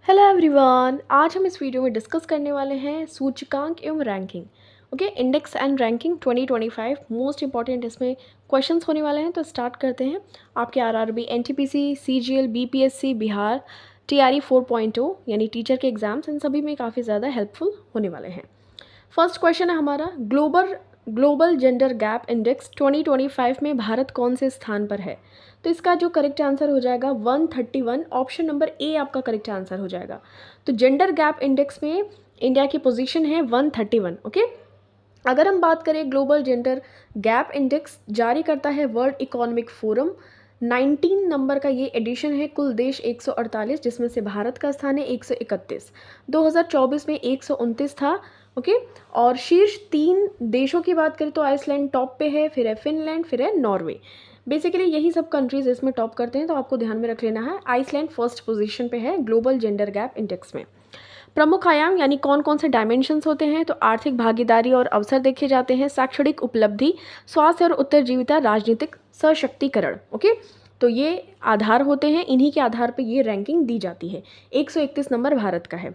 Hello everyone, आज हम इस वीडियो में डिस्कस करने वाले हैं सूचकांक एवं ranking. Okay, index and ranking 2025 most important इसमें क्वेश्चंस होने वाले हैं। तो स्टार्ट करते हैं। आपके RRB, NTPC, CGL, BPSC, Bihar, TRE 4.0 यानी टीचर के एग्जाम्स, इन सभी में काफ़ी ज़्यादा हेल्पफुल होने वाले हैं। फर्स्ट क्वेश्चन है हमारा, ग्लोबल जेंडर गैप इंडेक्स 2025 में भारत कौन से स्थान पर है? तो इसका जो करेक्ट आंसर हो जाएगा 131, ऑप्शन नंबर ए आपका करेक्ट आंसर हो जाएगा। तो जेंडर गैप इंडेक्स में इंडिया की पोजीशन है 131। ओके, अगर हम बात करें ग्लोबल जेंडर गैप इंडेक्स जारी करता है वर्ल्ड इकोनॉमिक फोरम, 19 नंबर का ये एडिशन है, कुल देश 148 जिसमें से भारत का स्थान है 131। 2024 में 129 था। ओके, और शीर्ष 3 देशों की बात करें तो आइसलैंड टॉप पे है, फिर है फिनलैंड, फिर है नॉर्वे। बेसिकली यही सब कंट्रीज इसमें टॉप करते हैं, तो आपको ध्यान में रख लेना है। आइसलैंड फर्स्ट पोजीशन पे है ग्लोबल जेंडर गैप इंडेक्स में। प्रमुख आयाम यानी कौन कौन से डायमेंशंस होते हैं? तो आर्थिक भागीदारी और अवसर देखे जाते हैं, शैक्षणिक उपलब्धि, स्वास्थ्य और उत्तरजीविता, राजनीतिक सशक्तिकरण। ओके, तो ये आधार होते हैं, इन्हीं के आधार पर ये रैंकिंग दी जाती है। 131 नंबर भारत का है।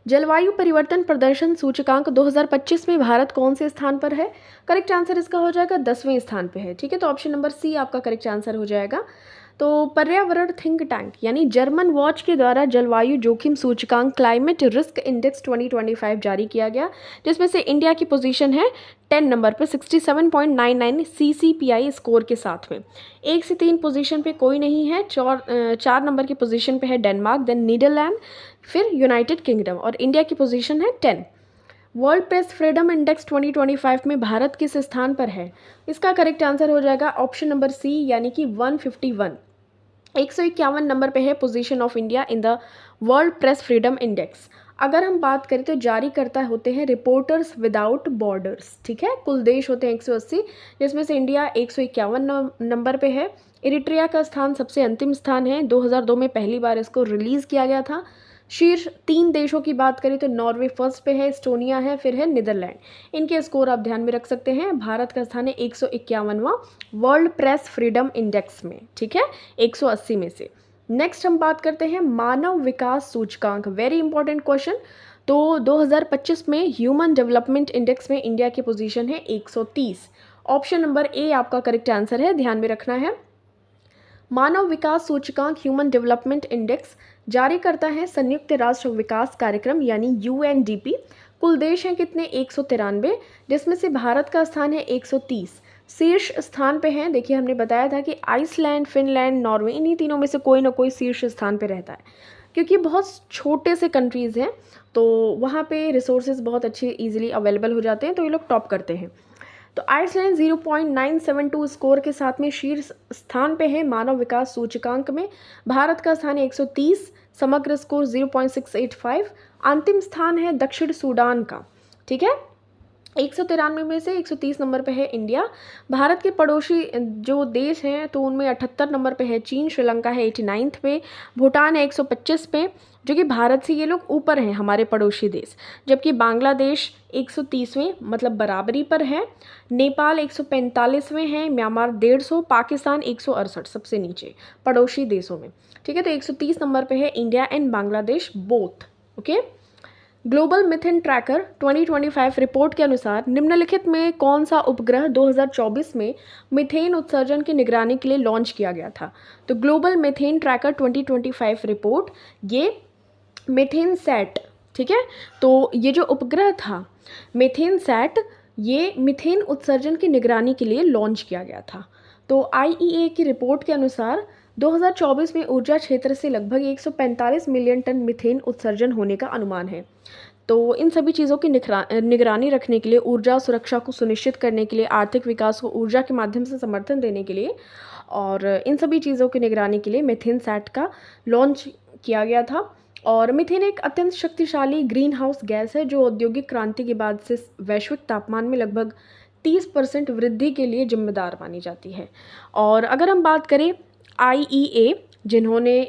जलवायु परिवर्तन प्रदर्शन सूचकांक 2025 में भारत कौन से स्थान पर है? करेक्ट आंसर इसका हो जाएगा 10वें स्थान पे है। ठीक है, तो ऑप्शन नंबर सी आपका करेक्ट आंसर हो जाएगा। तो पर्यावरण थिंक टैंक यानी जर्मन वॉच के द्वारा जलवायु जोखिम सूचकांक क्लाइमेट रिस्क इंडेक्स 2025 जारी किया गया, जिसमें से इंडिया की पोजीशन है 10 नंबर पर 67.99 CCPI स्कोर के साथ में। 1 से 3 पोजीशन पे कोई नहीं है। 4 नंबर की पोजीशन पे है डेनमार्क, देन नीदरलैंड, फिर यूनाइटेड किंगडम, और इंडिया की पोजीशन है 10। वर्ल्ड प्रेस फ्रीडम इंडेक्स 2025 में भारत किस स्थान पर है? इसका करेक्ट आंसर हो जाएगा ऑप्शन नंबर सी यानी कि 151। 151 नंबर पे है position of India in the world press freedom index. अगर हम बात करें तो जारी करता होते हैं रिपोर्टर्स विदाउट बॉर्डर्स। ठीक है, कुल देश होते हैं 180, जिसमें से इंडिया 151 नंबर पे है। इरिट्रिया का स्थान सबसे अंतिम स्थान है, 2002 में पहली बार इसको रिलीज़ किया गया था। शीर्ष 3 देशों की बात करें तो नॉर्वे फर्स्ट पे है, एस्टोनिया है, फिर है नीदरलैंड। इनके स्कोर आप ध्यान में रख सकते हैं। भारत का स्थान है 151वां वर्ल्ड प्रेस फ्रीडम इंडेक्स में। ठीक है, 180 में से। नेक्स्ट हम बात करते हैं मानव विकास सूचकांक, वेरी इंपॉर्टेंट क्वेश्चन। तो 2025 में ह्यूमन डेवलपमेंट इंडेक्स में इंडिया की पोजीशन है 130। ऑप्शन नंबर ए आपका करेक्ट आंसर है, ध्यान में रखना है। मानव विकास सूचकांक ह्यूमन डेवलपमेंट इंडेक्स जारी करता है संयुक्त राष्ट्र विकास कार्यक्रम यानी यूएनडीपी। कुल देश हैं कितने? 193, जिसमें से भारत का स्थान है 130। शीर्ष स्थान पे हैं, देखिए हमने बताया था कि आइसलैंड, फिनलैंड, नॉर्वे, इन्हीं तीनों में से कोई ना कोई शीर्ष स्थान पे रहता है, क्योंकि बहुत छोटे से कंट्रीज़ हैं, तो वहाँ पे रिसोर्सेज बहुत अच्छे ईजिली अवेलेबल हो जाते हैं, तो ये लोग टॉप करते हैं। तो आइसलैंड 0.972 स्कोर के साथ में शीर्ष स्थान पे है मानव विकास सूचकांक में। भारत का स्थान है 130, समग्र स्कोर 0.685। अंतिम स्थान है दक्षिण सूडान का। ठीक है, 193 में से 130 नंबर पे है इंडिया। भारत के पड़ोसी जो देश हैं तो उनमें 78 नंबर पे है चीन, श्रीलंका है 89 पे, भूटान है 125 पे, जो कि भारत से ये लोग ऊपर हैं हमारे पड़ोसी देश। जबकि बांग्लादेश 130वें मतलब बराबरी पर है, नेपाल 145वें हैं, म्यांमार 150, पाकिस्तान 168 सबसे नीचे पड़ोसी देशों में। ठीक है, तो 130 नंबर पे है India and Bangladesh both. Okay, global methane tracker 2025 report के अनुसार निम्नलिखित में कौन सा उपग्रह 2024 में मीथेन उत्सर्जन की निगरानी के लिए लॉन्च किया गया था? तो ग्लोबल मीथेन ट्रैकर 2025 रिपोर्ट, ये मीथेन सैट, ठीक है, तो ये जो उपग्रह था मीथेन सैट, ये मीथेन उत्सर्जन की निगरानी के लिए लॉन्च किया गया था। तो आईईए की रिपोर्ट के अनुसार 2024 में ऊर्जा क्षेत्र से लगभग 145 मिलियन टन मीथेन उत्सर्जन होने का अनुमान है। तो इन सभी चीज़ों की निगरानी रखने के लिए, ऊर्जा सुरक्षा को सुनिश्चित करने के लिए, आर्थिक विकास को ऊर्जा के माध्यम से समर्थन देने के लिए, और इन सभी चीज़ों की निगरानी के लिए मीथेन सैट का लॉन्च किया गया था। और मीथेन एक अत्यंत शक्तिशाली ग्रीन हाउस गैस है जो औद्योगिक क्रांति के बाद से वैश्विक तापमान में लगभग 30% वृद्धि के लिए जिम्मेदार मानी जाती है। और अगर हम बात करें आईईए जिन्होंने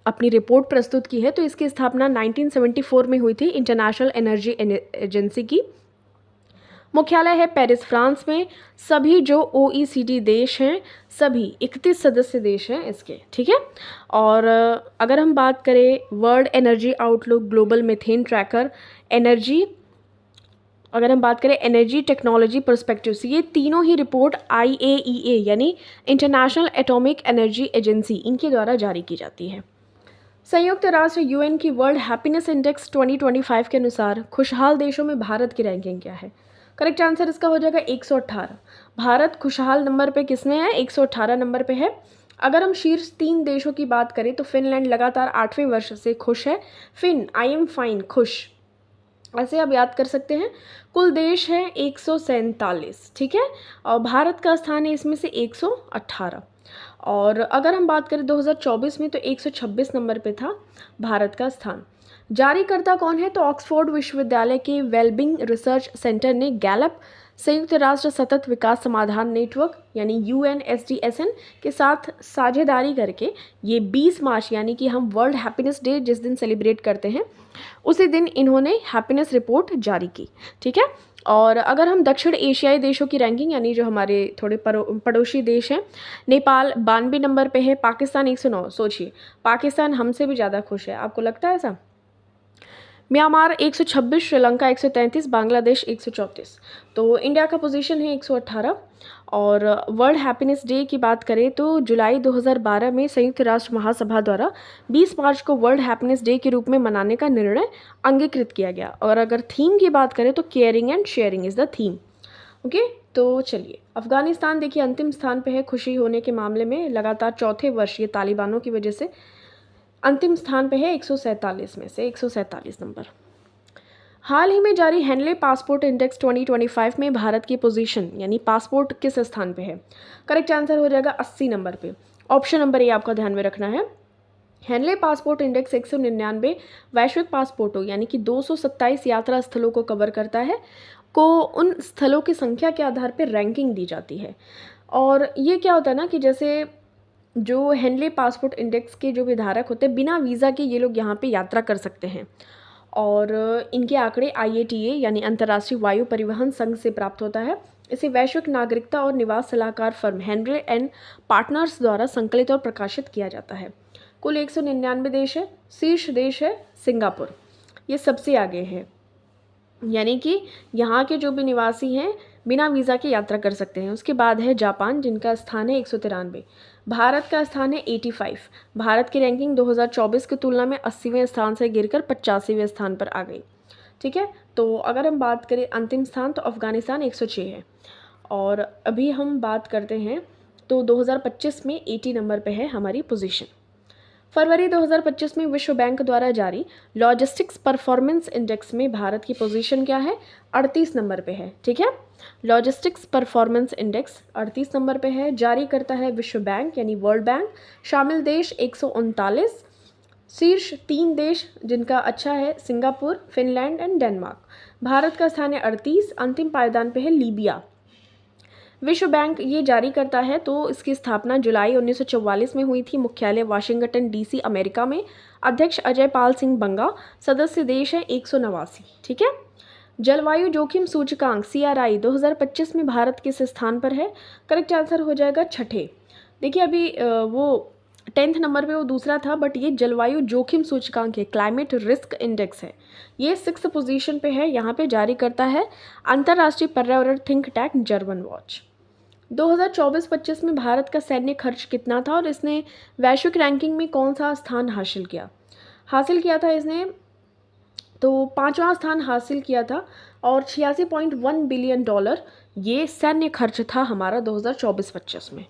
अपनी रिपोर्ट प्रस्तुत की है, तो इसकी स्थापना 1974 में हुई थी, इंटरनेशनल एनर्जी एजेंसी की। मुख्यालय है पेरिस फ्रांस में। सभी जो OECD देश हैं, सभी 31 सदस्य देश हैं इसके, ठीक है। और अगर हम बात करें world energy outlook, global methane tracker, energy, अगर हम बात करें एनर्जी टेक्नोलॉजी पर्सपेक्टिव से, ये तीनों ही रिपोर्ट IAEA यानी इंटरनेशनल एटॉमिक एनर्जी एजेंसी, इनके द्वारा जारी की जाती है। संयुक्त राष्ट्र UN की वर्ल्ड हैप्पीनेस इंडेक्स 2025 के अनुसार खुशहाल देशों में भारत की रैंकिंग क्या है? करेक्ट आंसर इसका हो जाएगा 118। भारत खुशहाल नंबर पे किसमें है? 118 नंबर पे है। अगर हम शीर्ष 3 देशों की बात करें तो फिनलैंड लगातार 8वें वर्ष से खुश है। फिन, आई एम फाइन, खुश, ऐसे आप याद कर सकते हैं। कुल देश है 147, ठीक है, और भारत का स्थान है इसमें से 118। और अगर हम बात करें 2024 में तो 126 नंबर पे था भारत का स्थान। जारीकर्ता कौन है? तो ऑक्सफोर्ड विश्वविद्यालय के वेलबिंग रिसर्च सेंटर ने गैलप, संयुक्त राष्ट्र सतत विकास समाधान नेटवर्क यानी UNSDSN के साथ साझेदारी करके ये 20 मार्च यानी कि हम वर्ल्ड हैप्पीनेस डे जिस दिन सेलिब्रेट करते हैं उसी दिन इन्होंने हैप्पीनेस रिपोर्ट जारी की, ठीक है। और अगर हम दक्षिण एशियाई देशों की रैंकिंग यानी जो हमारे थोड़े पड़ोसी देश हैं, नेपाल 92 नंबर पे है, पाकिस्तान 109। सोचिए, पाकिस्तान हमसे भी ज़्यादा खुश है, आपको लगता है ऐसा? म्यांमार 126, श्रीलंका 133, बांग्लादेश 134। तो इंडिया का पोजीशन है 118। और वर्ल्ड हैप्पीनेस डे की बात करें तो जुलाई 2012 में संयुक्त राष्ट्र महासभा द्वारा 20 मार्च को वर्ल्ड हैप्पीनेस डे के रूप में मनाने का निर्णय अंगीकृत किया गया। और अगर थीम की बात करें तो caring and sharing is the theme, okay. तो चलिए, अफगानिस्तान देखिए अंतिम स्थान पे है खुशी होने के मामले में, लगातार चौथे वर्ष ये तालिबानों की वजह से अंतिम स्थान पे है 147 में से 147 नंबर। हाल ही में जारी हेनले पासपोर्ट इंडेक्स 2025 में भारत की पोजीशन यानी पासपोर्ट किस स्थान पे है? करेक्ट आंसर हो जाएगा 80 नंबर पे। ऑप्शन नंबर ए आपका ध्यान में रखना है। हेनले पासपोर्ट इंडेक्स 199 वैश्विक पासपोर्टों यानी कि 227 यात्रा स्थलों को कवर करता है, को उन स्थलों की संख्या के आधार पर रैंकिंग दी जाती है। और ये क्या होता है ना कि जैसे जो हेनले पासपोर्ट इंडेक्स के जो विधारक होते हैं, बिना वीज़ा के ये लोग यहाँ पे यात्रा कर सकते हैं। और इनके आंकड़े IATA यानी अंतर्राष्ट्रीय वायु परिवहन संघ से प्राप्त होता है। इसे वैश्विक नागरिकता और निवास सलाहकार फर्म हेनले एंड पार्टनर्स द्वारा संकलित और प्रकाशित किया जाता है। कुल 199 देश है। शीर्ष देश है सिंगापुर, ये सबसे आगे है, यानी कि यहाँ के जो भी निवासी हैं बिना वीज़ा के यात्रा कर सकते हैं। उसके बाद है जापान जिनका स्थान है 193। भारत का स्थान है 85। भारत की रैंकिंग 2024 की तुलना में 80वें स्थान से गिरकर 85वें स्थान पर आ गई, ठीक है। तो अगर हम बात करें अंतिम स्थान तो अफ़गानिस्तान 106 है। और अभी हम बात करते हैं तो 2025 में 80 नंबर पे है हमारी पोजीशन। फरवरी 2025 में विश्व बैंक द्वारा जारी लॉजिस्टिक्स परफॉर्मेंस इंडेक्स में भारत की पोजीशन क्या है? 38 नंबर पे है, ठीक है। लॉजिस्टिक्स परफॉर्मेंस इंडेक्स 38 नंबर पे है, जारी करता है विश्व बैंक यानी वर्ल्ड बैंक। शामिल देश 139। शीर्ष 3 देश जिनका अच्छा है Singapore, Finland and Denmark. Bharat का स्थान है 38। अंतिम पायदान पे है लीबिया। विश्व बैंक ये जारी करता है तो इसकी स्थापना जुलाई 1944 में हुई थी। मुख्यालय वाशिंगटन DC अमेरिका में। अध्यक्ष अजय पाल सिंह बंगा। सदस्य देश है 189, ठीक है। जलवायु जोखिम सूचकांक CRI 2025 में भारत किस स्थान पर है? करेक्ट आंसर हो जाएगा 6ठे। देखिए अभी वो 10th नंबर पे वो दूसरा था, बट ये जलवायु जोखिम सूचकांक है, क्लाइमेट रिस्क इंडेक्स है, ये 6th पोजीशन पे है। यहाँ पे जारी करता है अंतर्राष्ट्रीय पर्यावरण थिंक टैंक जर्मन वॉच। 2024-25 में भारत का सैन्य खर्च कितना था और इसने वैश्विक रैंकिंग में कौन सा स्थान हासिल किया था इसने? तो 5वां स्थान हासिल किया था और $86.1 बिलियन ये सैन्य खर्च था हमारा 2024-25 में।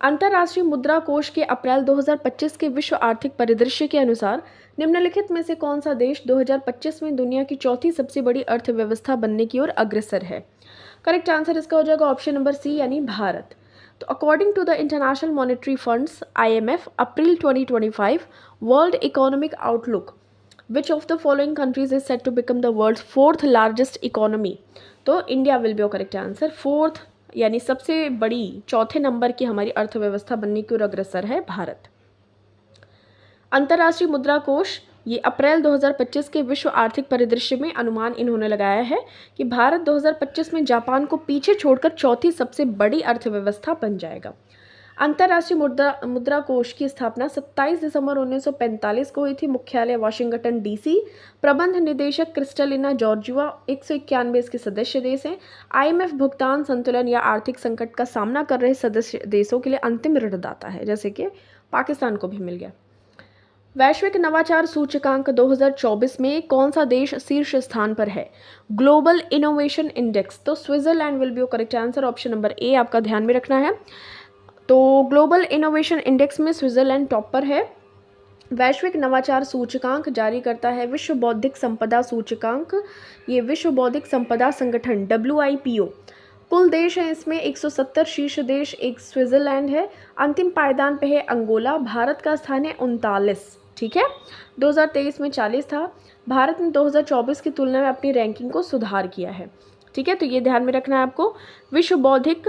अंतर्राष्ट्रीय मुद्रा कोष के अप्रैल 2025 के विश्व आर्थिक परिदृश्य के अनुसार निम्नलिखित में से कौन सा देश 2025 में दुनिया की चौथी सबसे बड़ी अर्थव्यवस्था बनने की ओर अग्रसर है? करेक्ट आंसर इसका हो जाएगा ऑप्शन नंबर C यानी भारत। तो according to the International Monetary Funds IMF April 2025 world economic outlook which of the following countries is set to become the world 4th largest economy? तो India will be correct answer. 4th यानी सबसे बड़ी, चौथे number की हमारी अर्थव्यवस्था बनने की ओर अग्रसर है भारत। अंतर्राष्ट्रीय मुद्रा कोष ये अप्रैल 2025 के विश्व आर्थिक परिदृश्य में अनुमान इन्होंने लगाया है कि भारत 2025 में जापान को पीछे छोड़कर चौथी सबसे बड़ी अर्थव्यवस्था बन जाएगा। अंतर्राष्ट्रीय मुद्रा कोष की स्थापना 27 दिसंबर 1945 को हुई थी। मुख्यालय वाशिंगटन डीसी। प्रबंध निदेशक क्रिस्टलिना जॉर्जिवा। 191 इसके सदस्य देश हैं। आईएमएफ भुगतान संतुलन या आर्थिक संकट का सामना कर रहे सदस्य देशों के लिए अंतिम ऋणदाता है, जैसे कि पाकिस्तान को भी मिल गया। वैश्विक नवाचार सूचकांक 2024 में कौन सा देश शीर्ष स्थान पर है? Global innovation index. तो Switzerland will be correct answer. Option number A आपका ध्यान में रखना है। तो ग्लोबल इनोवेशन इंडेक्स में स्विट्जरलैंड टॉप पर है। वैश्विक नवाचार सूचकांक जारी करता है विश्व बौद्धिक संपदा सूचकांक। ये विश्व बौद्धिक संपदा संगठन WIPO। कुल देश हैं इसमें 170 शीर्ष देश, एक स्विट्जरलैंड है। अंतिम पायदान पे है अंगोला। भारत का स्थान है 39। ठीक है, 2023 में 40 था। भारत ने 2024 की तुलना में अपनी रैंकिंग को सुधार किया है। ठीक है, तो ये ध्यान में रखना है आपको। विश्व बौद्धिक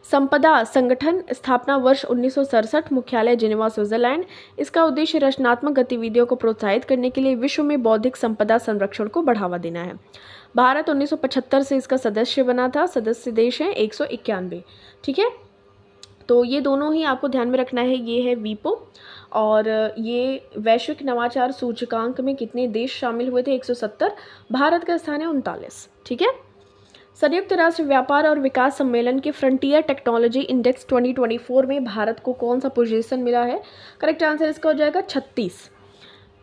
संपदा संगठन, स्थापना वर्ष 1967, मुख्यालय जिनेवा स्विट्जरलैंड। इसका उद्देश्य रचनात्मक गतिविधियों को प्रोत्साहित करने के लिए विश्व में बौद्धिक संपदा संरक्षण को बढ़ावा देना है। भारत 1975 से इसका सदस्य बना था। सदस्य देश हैं 191। ठीक है, तो ये दोनों ही आपको ध्यान में रखना है। ये है वीपो और ये वैश्विक नवाचार सूचकांक में कितने देश शामिल हुए थे? 170। भारत का स्थान है 39। ठीक है, संयुक्त राष्ट्र व्यापार और विकास सम्मेलन के फ्रंटियर टेक्नोलॉजी इंडेक्स 2024 में भारत को कौन सा पोजीशन मिला है? करेक्ट आंसर इसका हो जाएगा 36।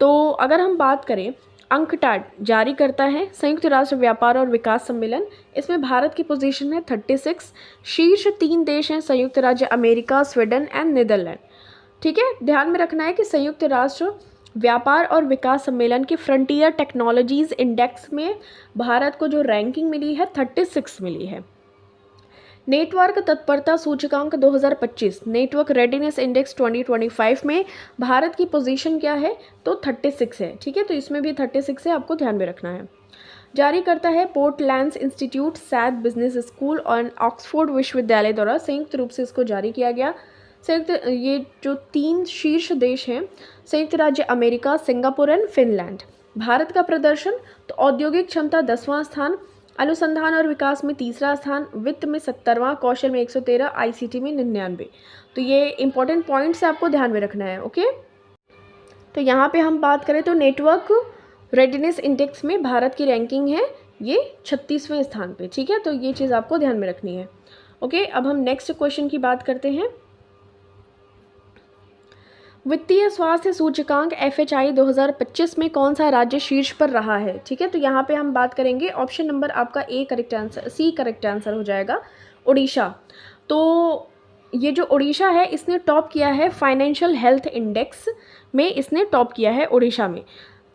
तो अगर हम बात करें, अंकटैड जारी करता है संयुक्त राष्ट्र व्यापार और विकास सम्मेलन। इसमें भारत की पोजीशन है 36। शीर्ष 3 देश हैं संयुक्त राज्य अमेरिका, स्वीडन एंड नीदरलैंड। ठीक है, ध्यान में रखना है कि संयुक्त राष्ट्र व्यापार और विकास सम्मेलन के फ्रंटियर टेक्नोलॉजीज इंडेक्स में भारत को जो रैंकिंग मिली है 36 मिली है। नेटवर्क तत्परता सूचकांक 2025, नेटवर्क रेडीनेस इंडेक्स 2025 में भारत की पोजीशन क्या है? तो 36 है। ठीक है, तो इसमें भी 36 है, आपको ध्यान में रखना है। जारी करता है पोर्टलैंड्स इंस्टीट्यूट, सैद बिजनेस स्कूल और ऑक्सफोर्ड विश्वविद्यालय द्वारा संयुक्त रूप से इसको जारी किया गया। संयुक्त ये जो 3 शीर्ष देश हैं, संयुक्त राज्य America, Singapore and Finland. Bharat का प्रदर्शन, तो औद्योगिक क्षमता 10वां स्थान, अनुसंधान और विकास में 3रा स्थान, वित्त में 70वां, कौशल में 113, ICT में 99। तो ये इंपॉर्टेंट पॉइंट्स आपको ध्यान में रखना है। ओके, तो यहाँ पे हम बात करें तो नेटवर्क रेडीनेस इंडेक्स में भारत की रैंकिंग है ये 36वें स्थान पे। ठीक है, तो ये चीज़ आपको ध्यान में रखनी है। ओके, अब हम नेक्स्ट क्वेश्चन की बात करते हैं। वित्तीय स्वास्थ्य सूचकांक FHI 2025 में कौन सा राज्य शीर्ष पर रहा है? ठीक है, तो यहाँ पे हम बात करेंगे। ऑप्शन नंबर आपका सी करेक्ट आंसर हो जाएगा, उड़ीसा। तो ये जो उड़ीसा है इसने टॉप किया है फाइनेंशियल हेल्थ इंडेक्स में, इसने टॉप किया है उड़ीसा में।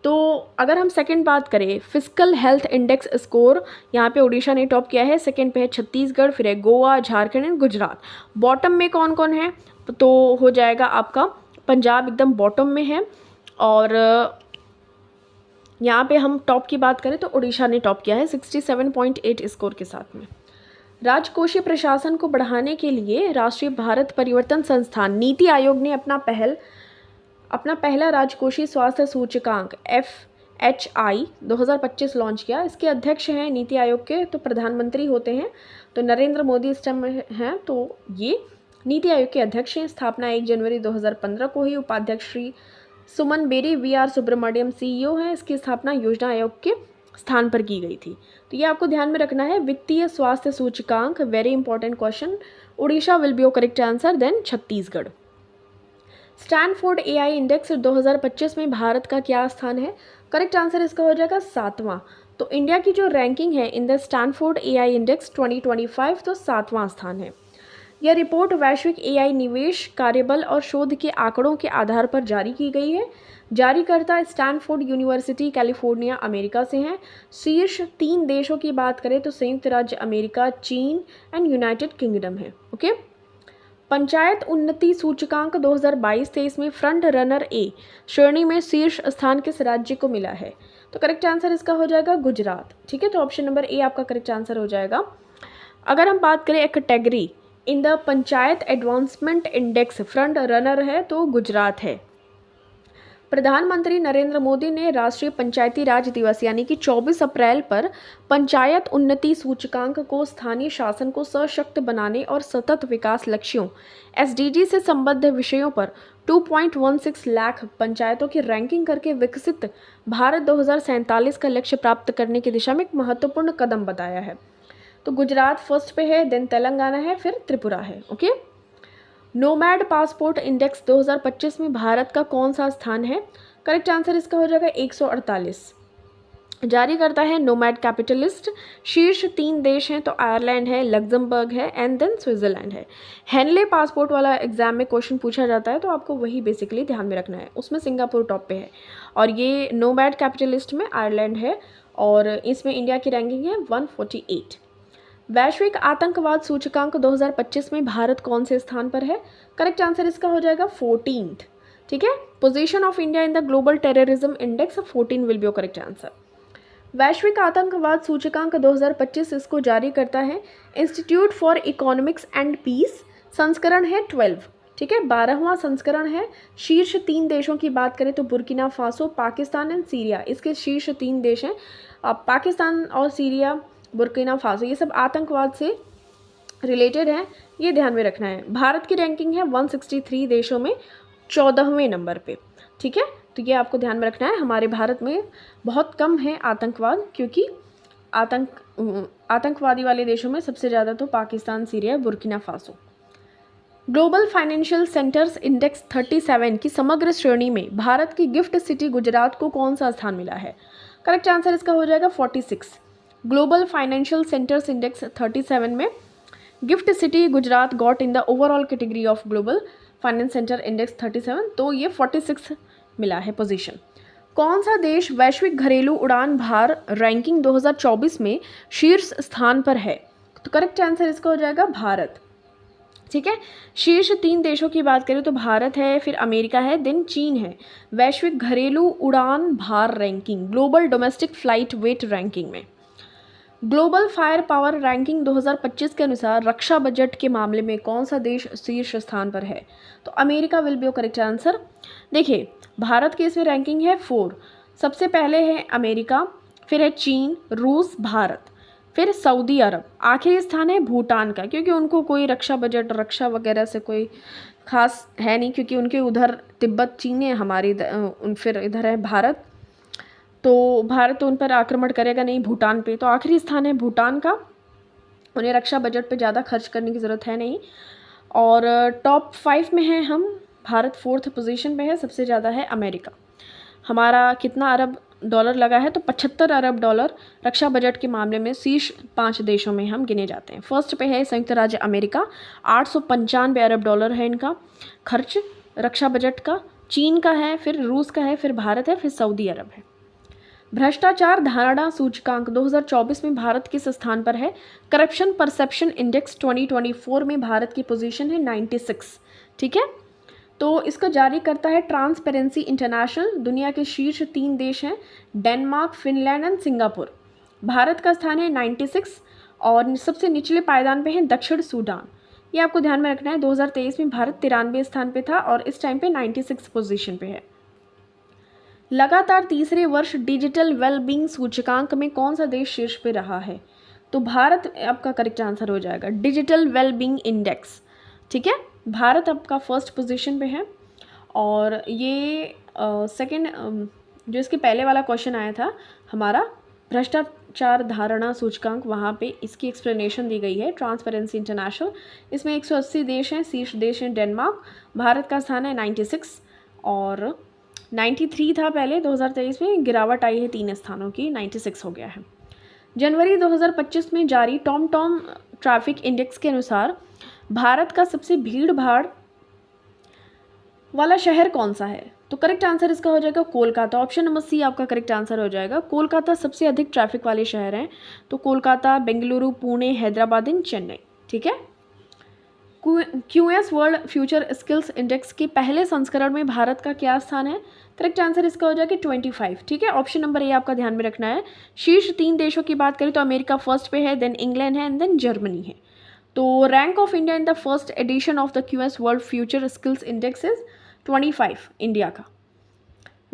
तो अगर हम सेकंड बात करें, फिजिकल हेल्थ इंडेक्स स्कोर, यहाँ पे उड़ीसा ने टॉप किया है। सेकंड पे है छत्तीसगढ़, फिर है गोवा, झारखंड एंड गुजरात। बॉटम में कौन कौन है? तो हो जाएगा आपका पंजाब एकदम बॉटम में है। और यहाँ पे हम टॉप की बात करें तो उड़ीसा ने टॉप किया है 67.8 स्कोर के साथ में। राजकोषीय प्रशासन को बढ़ाने के लिए राष्ट्रीय भारत परिवर्तन संस्थान नीति आयोग ने अपना पहला राजकोषीय स्वास्थ्य सूचकांक FHI 2025 लॉन्च किया। इसके अध्यक्ष हैं नीति आयोग के, तो प्रधानमंत्री होते हैं, तो नरेंद्र मोदी इस टाइम हैं, तो ये नीति आयोग के अध्यक्ष हैं। स्थापना 1 जनवरी 2015 को ही। उपाध्यक्ष Shri Suman berry, VR Subramaniam CEO हैं। इसकी स्थापना योजना आयोग के स्थान पर की गई थी। तो ये आपको ध्यान में रखना है। वित्तीय स्वास्थ्य सूचकांक, very important question. Orissa will be your correct answer, then Chhattisgarh. Stanford AI index 2025 में भारत का क्या स्थान है? करेक्ट आंसर इसका हो जाएगा 7वां। तो इंडिया की जो रैंकिंग है in the Stanford AI index 2025, तो 7वां स्थान है। यह रिपोर्ट वैश्विक AI निवेश, कार्यबल और शोध के आंकड़ों के आधार पर जारी की गई है। जारीकर्ता स्टैनफोर्ड यूनिवर्सिटी, कैलिफोर्निया, अमेरिका से हैं। शीर्ष 3 देशों की बात करें तो संयुक्त राज्य अमेरिका, चीन एंड यूनाइटेड किंगडम है। ओके, पंचायत उन्नति सूचकांक 2022-23 में फ्रंट रनर A श्रेणी में शीर्ष स्थान किस राज्य को मिला है? तो करेक्ट आंसर इसका हो जाएगा गुजरात। ठीक है, तो ऑप्शन नंबर A आपका करेक्ट आंसर हो जाएगा। अगर हम बात करें category in the panchayat advancement index, front runner है तो गुजरात है। प्रधानमंत्री नरेंद्र मोदी ने राष्ट्रीय पंचायती राज दिवस यानी कि 24 अप्रैल पर पंचायत उन्नति सूचकांक को स्थानीय शासन को सशक्त बनाने और सतत विकास लक्ष्यों एसडीजी से संबद्ध विषयों पर 2.16 लाख पंचायतों की रैंकिंग करके विकसित भारत 2047 का लक्ष्य प्राप्त करने की दिशा में एक महत्वपूर्ण कदम बताया है। तो गुजरात फर्स्ट पे है, देन तेलंगाना है, फिर त्रिपुरा है। ओके, नोमैड पासपोर्ट इंडेक्स 2025 में भारत का कौन सा स्थान है? करेक्ट आंसर इसका हो जाएगा 148। जारी करता है नोमैड कैपिटलिस्ट। शीर्ष 3 देश हैं तो आयरलैंड है, लग्जमबर्ग है एंड देन स्विट्जरलैंड है। हेनले पासपोर्ट वाला एग्जाम में क्वेश्चन पूछा जाता है तो आपको वही बेसिकली ध्यान में रखना है, उसमें सिंगापुर टॉप पे है और ये नोमैड कैपिटलिस्ट में आयरलैंड है और इसमें इंडिया की रैंकिंग है 148। वैश्विक आतंकवाद सूचकांक 2025 में भारत कौन से स्थान पर है? करेक्ट आंसर इसका हो जाएगा 14th। ठीक है, position of India in the global terrorism index 14 will be your correct answer. वैश्विक आतंकवाद सूचकांक 2025 इसको जारी करता है Institute for Economics and Peace. संस्करण है 12। ठीक है, 12वां संस्करण है। शीर्ष 3 देशों की बात करें तो Burkina Faso, Pakistan and Syria, इसके शीर्ष 3 देश हैं। पाकिस्तान और सीरिया, बुर्किना फासो, ये सब आतंकवाद से रिलेटेड है, ये ध्यान में रखना है। भारत की रैंकिंग है 163 देशों में 14वें नंबर पे। ठीक है, तो ये आपको ध्यान में रखना है। हमारे भारत में बहुत कम है आतंकवाद, क्योंकि आतंकवादी वाले देशों में सबसे ज़्यादा तो Pakistan, Syria, Burkina Faso. Global financial centres index 37 की समग्र श्रेणी में भारत की गिफ्ट सिटी गुजरात को कौन सा स्थान मिला है? करेक्ट आंसर इसका हो जाएगा 46। ग्लोबल फाइनेंशियल सेंटर्स इंडेक्स 37 में gift city Gujarat got in the overall category of global finance centre index 37, तो ये 46 मिला है पोजीशन। कौन सा देश वैश्विक घरेलू उड़ान भार रैंकिंग 2024 में शीर्ष स्थान पर है? तो करेक्ट आंसर इसका हो जाएगा भारत। ठीक है, शीर्ष 3 देशों की बात करें तो भारत है, फिर अमेरिका है, देन चीन है। वैश्विक घरेलू उड़ान भार रैंकिंग, global domestic flight weight ranking में ग्लोबल फायर पावर रैंकिंग 2025 के अनुसार रक्षा बजट के मामले में कौन सा देश शीर्ष स्थान पर है? तो America will be your correct answer. देखिए, भारत की इसमें रैंकिंग है 4। सबसे पहले है अमेरिका, फिर है चीन, रूस, भारत, फिर सऊदी अरब, आखिरी स्थान है भूटान का, क्योंकि उनको कोई रक्षा बजट, रक्षा वगैरह से कोई खास है नहीं, क्योंकि उनके उधर तिब्बत, चीन है, हमारी फिर इधर है भारत, तो भारत तो उन पर आक्रमण करेगा नहीं भूटान पे, तो आखिरी स्थान है भूटान का। उन्हें रक्षा बजट पे ज़्यादा खर्च करने की ज़रूरत है नहीं। और टॉप 5 में है हम, भारत 4th पोजीशन पे है, सबसे ज़्यादा है अमेरिका। हमारा कितना अरब डॉलर लगा है? तो 75 अरब डॉलर रक्षा बजट के मामले में शीर्ष 5 देशों में हम गिने जाते हैं। फर्स्ट पे है संयुक्त राज्य अमेरिका, 895 अरब डॉलर है इनका खर्च रक्षा बजट का। चीन का है, फिर रूस का है, फिर भारत है, फिर सऊदी अरब है। भ्रष्टाचार धारणा सूचकांक 2024 में भारत किस स्थान पर है? करप्शन परसेप्शन इंडेक्स 2024 में भारत की पोजीशन है 96। ठीक है, तो इसको जारी करता है ट्रांसपेरेंसी इंटरनेशनल। दुनिया के शीर्ष 3 देश हैं Denmark, Finland and Singapore. Bharat का स्थान है 96 और सबसे निचले पायदान पे है दक्षिण सूडान। ये आपको ध्यान में रखना है। 2023 में भारत 93 स्थान पे था और इस टाइम पे 96 पोजीशन पे है। लगातार तीसरे वर्ष डिजिटल वेलबींग सूचकांक में कौन सा देश शीर्ष पे रहा है? तो भारत आपका करेक्ट आंसर हो जाएगा, डिजिटल वेलबींग इंडेक्स। ठीक है, भारत आपका फर्स्ट पोजीशन पे है और ये सेकंड जो इसके पहले वाला क्वेश्चन आया था हमारा भ्रष्टाचार धारणा सूचकांक, वहाँ पे इसकी एक्सप्लेनेशन दी गई है ट्रांसपेरेंसी इंटरनेशनल। इसमें 180 देश हैं, शीर्ष देश हैं डेनमार्क। भारत का स्थान है 96 और 93 था पहले, 2023 में गिरावट आई है 3 स्थानों की, 96 हो गया है। जनवरी 2025 में जारी टॉम ट्रैफिक इंडेक्स के अनुसार भारत का सबसे भीड़ भाड़ वाला शहर कौन सा है? तो करेक्ट आंसर इसका हो जाएगा कोलकाता। ऑप्शन नंबर सी आपका करेक्ट आंसर हो जाएगा। कोलकाता सबसे अधिक ट्रैफिक वाले शहर हैं, तो कोलकाता, बेंगलुरु, पुणे, हैदराबाद एंड चेन्नई। ठीक है, QS world future skills index के पहले संस्करण में भारत का क्या स्थान है? करेक्ट आंसर इसका हो जाएगा 25। ठीक है, ऑप्शन नंबर ए आपका ध्यान में रखना है। शीर्ष 3 देशों की बात करें तो अमेरिका फर्स्ट पे है, देन इंग्लैंड है एंड देन जर्मनी है। तो rank of India in the first edition of the QS world future skills index is 25 India का।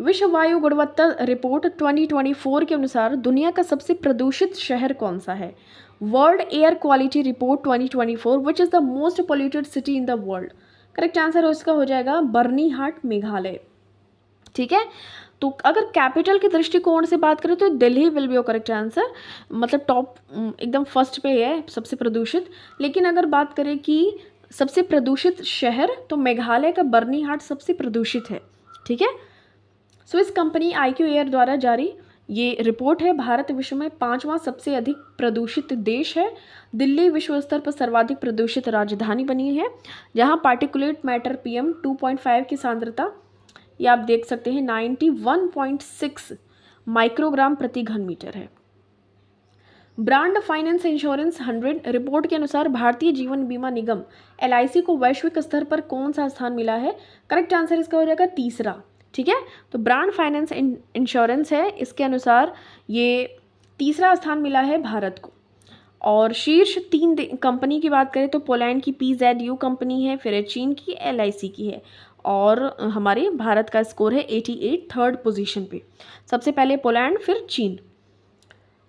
विश्व वायु गुणवत्ता रिपोर्ट 2024 के अनुसार दुनिया का सबसे प्रदूषित शहर कौन सा है? World air quality report 2024 which is the most polluted city in the world. Correct answer इसका हो जाएगा बर्नीहाट, मेघालय। ठीक है, तो अगर कैपिटल के दृष्टिकोण से बात करें तो Delhi will be your correct answer, मतलब टॉप एकदम फर्स्ट पे है सबसे प्रदूषित। लेकिन अगर बात करें कि सबसे प्रदूषित शहर, तो मेघालय का बर्नीहाट सबसे प्रदूषित है। ठीक है, स्विस कंपनी IQ एयर द्वारा जारी ये रिपोर्ट है। भारत विश्व में 5वां सबसे अधिक प्रदूषित देश है। दिल्ली विश्व स्तर पर सर्वाधिक प्रदूषित राजधानी बनी है, जहां पार्टिकुलेट मैटर PM 2.5 की सांद्रता, ये आप देख सकते हैं 91.6 माइक्रोग्राम प्रति घन मीटर है। ब्रांड फाइनेंस इंश्योरेंस 100 रिपोर्ट के अनुसार भारतीय जीवन बीमा निगम LIC को वैश्विक स्तर पर कौन सा स्थान मिला है? करेक्ट आंसर इसका हो जाएगा तीसरा। ठीक है, तो ब्रांड फाइनेंस इंश्योरेंस है, इसके अनुसार ये तीसरा स्थान मिला है भारत को। और शीर्ष 3 कंपनी की बात करें तो पोलैंड की PZU कंपनी है, फिर चीन की LIC की है, और हमारे भारत का स्कोर है 88 थर्ड पोजीशन पे। सबसे पहले पोलैंड, फिर चीन।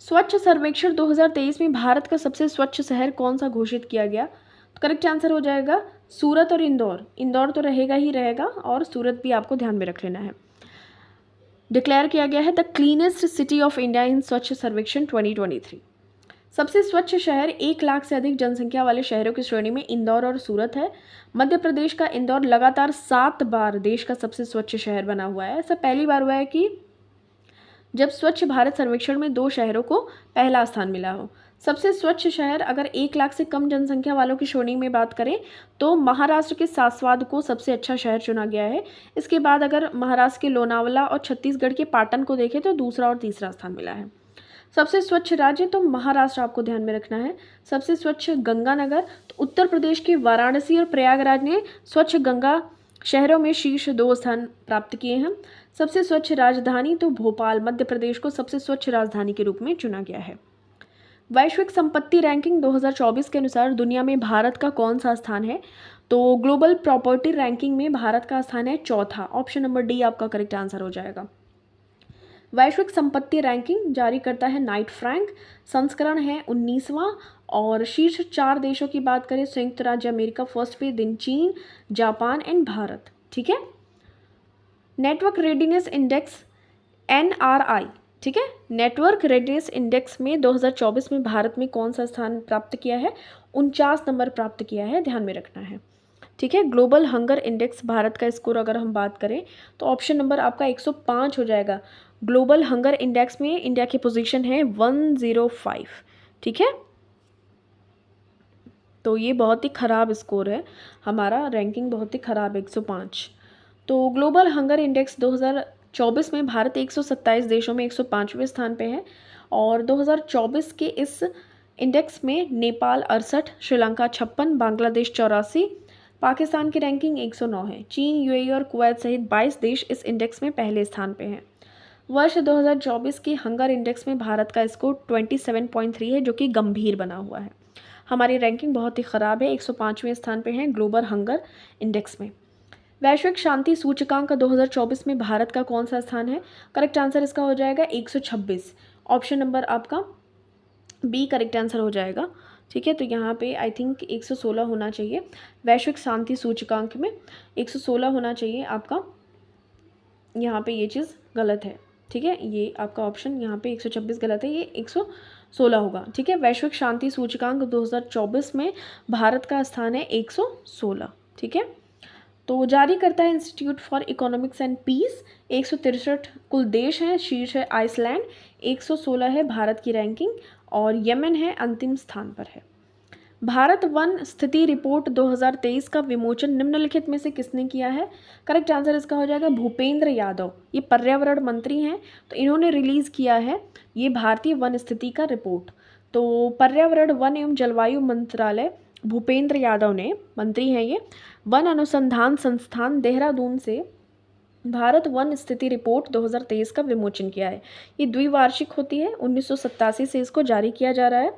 स्वच्छ सर्वेक्षण 2023 में भारत का सबसे स्वच्छ शहर कौन सा घोषित किया गया? तो करेक्ट आंसर हो जाएगा सूरत और इंदौर। इंदौर तो रहेगा ही रहेगा, और सूरत भी आपको ध्यान में रख लेना है। डिक्लेयर किया गया है the cleanest city of India इन स्वच्छ सर्वेक्षण 2023। सबसे स्वच्छ शहर 1 लाख से अधिक जनसंख्या वाले शहरों की श्रेणी में इंदौर और सूरत है। मध्य प्रदेश का इंदौर लगातार 7 बार देश का सबसे स्वच्छ शहर बना हुआ है। ऐसा पहली बार हुआ है कि जब स्वच्छ भारत सर्वेक्षण में 2 शहरों को पहला स्थान मिला हो। सबसे स्वच्छ शहर अगर 1 लाख से कम जनसंख्या वालों की श्रेणी में बात करें तो महाराष्ट्र के सासवाद को सबसे अच्छा शहर चुना गया है। इसके बाद अगर महाराष्ट्र के लोनावला और छत्तीसगढ़ के पाटन को देखें तो दूसरा और तीसरा स्थान मिला है। सबसे स्वच्छ राज्य तो महाराष्ट्र आपको ध्यान में रखना है। सबसे स्वच्छ गंगानगर तो उत्तर प्रदेश के वाराणसी और प्रयागराज ने स्वच्छ गंगा शहरों में शीर्ष 2 स्थान प्राप्त किए हैं। सबसे स्वच्छ राजधानी तो भोपाल मध्य प्रदेश को सबसे स्वच्छ राजधानी के रूप में चुना गया है। वैश्विक संपत्ति रैंकिंग 2024 के अनुसार दुनिया में भारत का कौन सा स्थान है? तो ग्लोबल प्रॉपर्टी रैंकिंग में भारत का स्थान है चौथा। ऑप्शन नंबर डी आपका करेक्ट आंसर हो जाएगा। वैश्विक संपत्ति रैंकिंग जारी करता है नाइट फ्रैंक, संस्करण है 19वां, और शीर्ष 4 देशों की बात करें संयुक्त राज्य अमेरिका फर्स्ट पे, दिन चीन, जापान एंड भारत। ठीक है, नेटवर्क रेडीनेस इंडेक्स NRI, ठीक है, नेटवर्क रेडीनेस इंडेक्स में 2024 में भारत में कौन सा स्थान प्राप्त किया है? 49 नंबर प्राप्त किया है, ध्यान में रखना है। ठीक है, ग्लोबल हंगर इंडेक्स भारत का स्कोर अगर हम बात करें तो ऑप्शन नंबर आपका 105 हो जाएगा। ग्लोबल हंगर इंडेक्स में इंडिया की पोजीशन है 105। ठीक है, तो ये बहुत ही ख़राब स्कोर है, हमारा रैंकिंग बहुत ही ख़राब है, 105। तो ग्लोबल हंगर इंडेक्स 2024 में भारत 127 देशों में 105वें स्थान पे है, और 2024 के इस इंडेक्स में नेपाल 68, श्रीलंका 56, बांग्लादेश 84, पाकिस्तान की रैंकिंग 109 है। चीन, UAE और कुवैत सहित 22 देश इस इंडेक्स में पहले स्थान पे हैं। वर्ष 2024 के हंगर इंडेक्स में भारत का स्कोर 27.3 है, जो कि गंभीर बना हुआ है। हमारी रैंकिंग बहुत ही ख़राब है, 105वें स्थान पे हैं ग्लोबल हंगर इंडेक्स में। वैश्विक शांति सूचकांक 2024 में भारत का कौन सा स्थान है? करेक्ट आंसर इसका हो जाएगा 126। ऑप्शन नंबर आपका बी करेक्ट आंसर हो जाएगा। ठीक है, तो यहाँ पे आई थिंक 116 होना चाहिए। वैश्विक शांति सूचकांक में 116 होना चाहिए आपका, यहाँ पे ये चीज़ गलत है। ठीक है, ये आपका ऑप्शन यहाँ पे 126 गलत है, ये 116 होगा। ठीक है, वैश्विक शांति सूचकांक 2024 में भारत का स्थान है 116। ठीक है, तो जारी करता है Institute for Economics and Peace. 163 कुल देश हैं, शीर्ष है आइसलैंड, 116 है भारत की रैंकिंग, और यमन है अंतिम स्थान पर है। भारत वन स्थिति रिपोर्ट 2023 का विमोचन निम्नलिखित में से किसने किया है? करेक्ट आंसर इसका हो जाएगा भूपेंद्र यादव। ये पर्यावरण मंत्री हैं, तो इन्होंने रिलीज़ किया है ये भारतीय वन स्थिति का रिपोर्ट। तो पर्यावरण, वन एवं जलवायु मंत्रालय, भूपेंद्र यादव ने, मंत्री हैं ये, वन अनुसंधान संस्थान देहरादून से भारत वन स्थिति रिपोर्ट 2023 का विमोचन किया है। ये द्विवार्षिक होती है, 1987 से इसको जारी किया जा रहा है।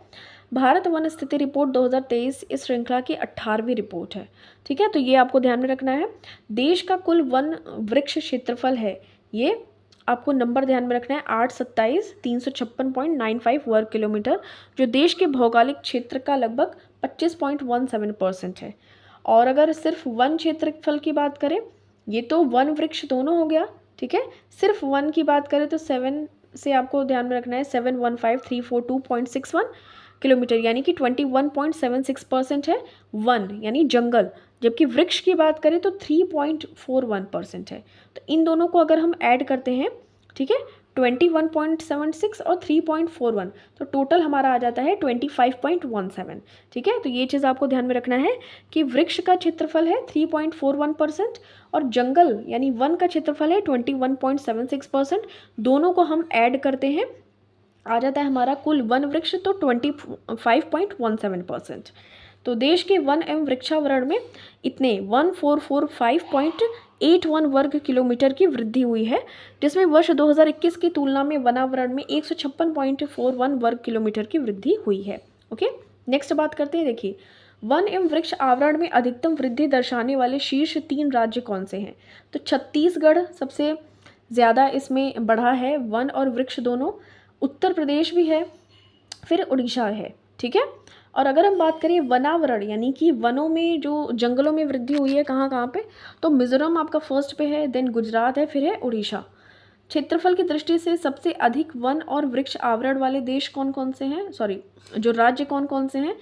भारत वन स्थिति रिपोर्ट 2023 इस श्रृंखला की 18वीं रिपोर्ट है। ठीक है, तो ये आपको ध्यान में रखना है। देश का कुल वन वृक्ष क्षेत्रफल है ये आपको नंबर ध्यान में रखना है 827,356.95 वर्ग किलोमीटर, जो देश के भौगोलिक क्षेत्र का लगभग 25.17% है। और अगर सिर्फ वन क्षेत्रफल की बात करें, ये तो वन वृक्ष दोनों हो गया, ठीक है। सिर्फ वन की बात करें तो 7 से आपको ध्यान में रखना है 715,342.61 किलोमीटर, यानी कि 21.76% है वन यानी जंगल, जबकि वृक्ष की बात करें तो 3.41% है। तो इन दोनों को अगर हम ऐड करते हैं, ठीक है, 21.76 और 3.41, तो टोटल हमारा आ जाता है 25.17, ठीक है। तो ये चीज़ आपको ध्यान में रखना है कि वृक्ष का क्षेत्रफल है 3.41% और जंगल यानी वन का क्षेत्रफल है 21.76%। दोनों को हम ऐड करते हैं, आ जाता है हमारा कुल वन वृक्ष तो 25.17%। तो देश के वन एवं वृक्षावरण में इतने 1445.81 वर्ग किलोमीटर की वृद्धि हुई है, जिसमें वर्ष 2021 की तुलना में वनावरण में 156.41 वर्ग किलोमीटर की वृद्धि हुई है। ओके, नेक्स्ट बात करते हैं। देखिए, वन एवं वृक्ष आवरण में अधिकतम वृद्धि दर्शाने वाले शीर्ष 3 राज्य कौन से हैं? तो छत्तीसगढ़ सबसे ज़्यादा इसमें बढ़ा है, वन और वृक्ष दोनों। उत्तर प्रदेश भी है, फिर उड़ीसा है, ठीक है। और अगर हम बात करें वनावरण यानी कि वनों में जो जंगलों में वृद्धि हुई है कहाँ कहाँ पे, तो मिज़ोरम आपका फर्स्ट पे है, देन गुजरात है, फिर है उड़ीसा। क्षेत्रफल की दृष्टि से सबसे अधिक वन और वृक्ष आवरण वाले देश कौन कौन से हैं, सॉरी जो राज्य कौन कौन से हैं?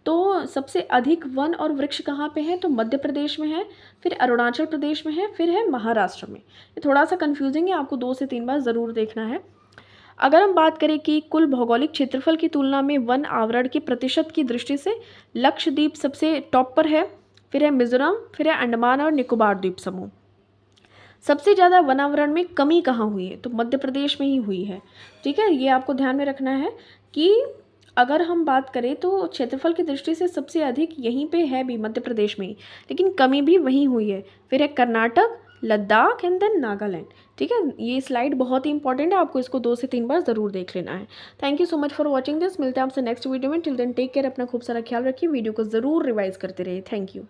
तो सबसे अधिक वन और वृक्ष कहाँ पे हैं? तो मध्य प्रदेश में है, फिर अरुणाचल प्रदेश में है, फिर है महाराष्ट्र में। ये थोड़ा सा कन्फ्यूजिंग है, आपको 2 से 3 बार ज़रूर देखना है। अगर हम बात करें कि कुल भौगोलिक क्षेत्रफल की तुलना में वन आवरण के प्रतिशत की दृष्टि से लक्षद्वीप सबसे टॉप पर है, फिर है मिज़ोरम, फिर है अंडमान और निकोबार द्वीप समूह। सबसे ज़्यादा वनावरण में कमी कहाँ हुई है? तो मध्य प्रदेश में ही हुई है, ठीक है। ये आपको ध्यान में रखना है कि अगर हम बात करें तो क्षेत्रफल की दृष्टि से सबसे अधिक यहीं पे है भी मध्य प्रदेश में ही, लेकिन कमी भी वहीं हुई है। फिर है कर्नाटक, लद्दाख एंड देन नागालैंड, ठीक है। ये स्लाइड बहुत ही इंपॉर्टेंट है, आपको इसको 2 से 3 बार ज़रूर देख लेना है। Thank you so much for watching this. मिलते हैं आपसे नेक्स्ट वीडियो में। टिल देन टेक केयर, अपना खूब सारा ख्याल रखिए, वीडियो को ज़रूर रिवाइज करते रहिए। Thank you.